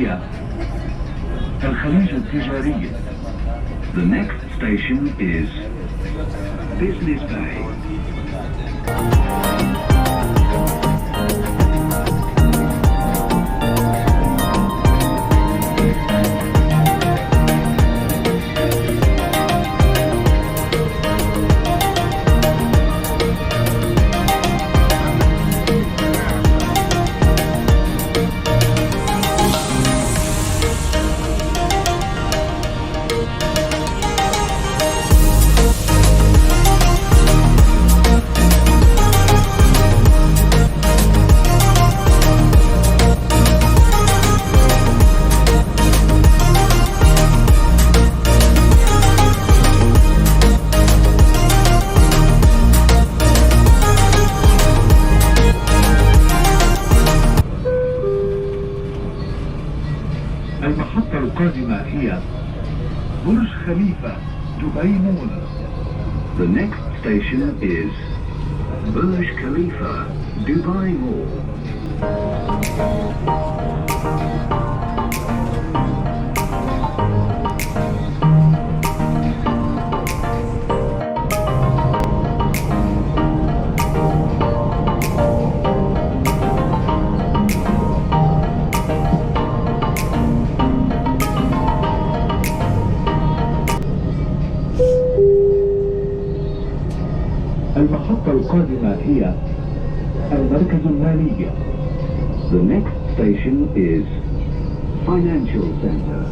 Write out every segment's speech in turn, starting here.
هي الخليج التجاري. The next station is Business Bay. المحطة القادمة هي برج خليفة دبي مول. The next station is Burj Khalifa, Dubai Mall. المحطة القادمة هي المركز المالي. The next station is Financial Center.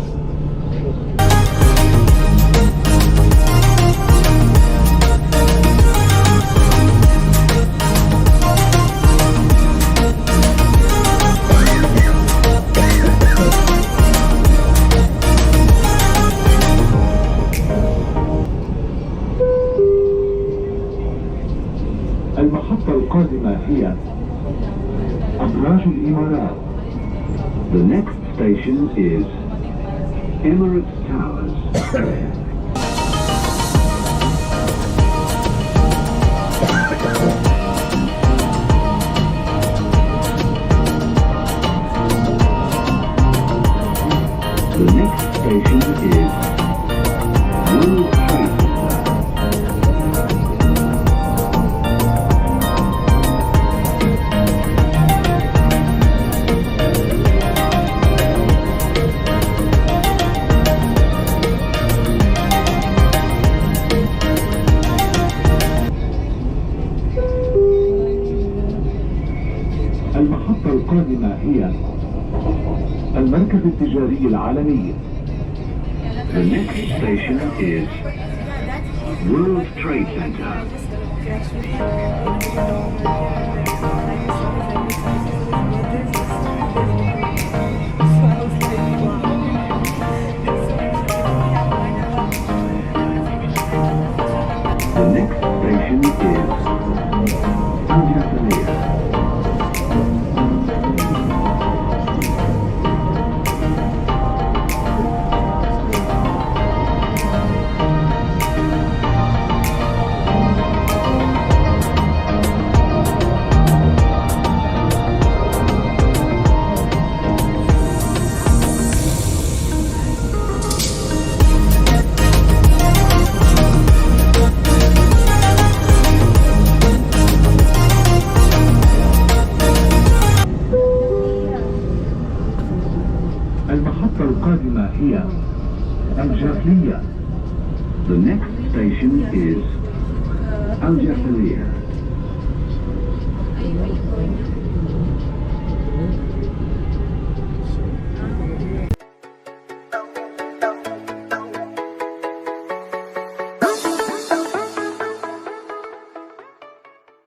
المحطة القادمة هي أبراج الإمارات. The next station is Emirates Towers. The next station is World Trade Center. المحطة القادمة هي المركز التجاري العالمي. The next station is World Trade Center. The next station is Jafliya. المحطة القادمة هي الجافلية. The next station is Jafliya.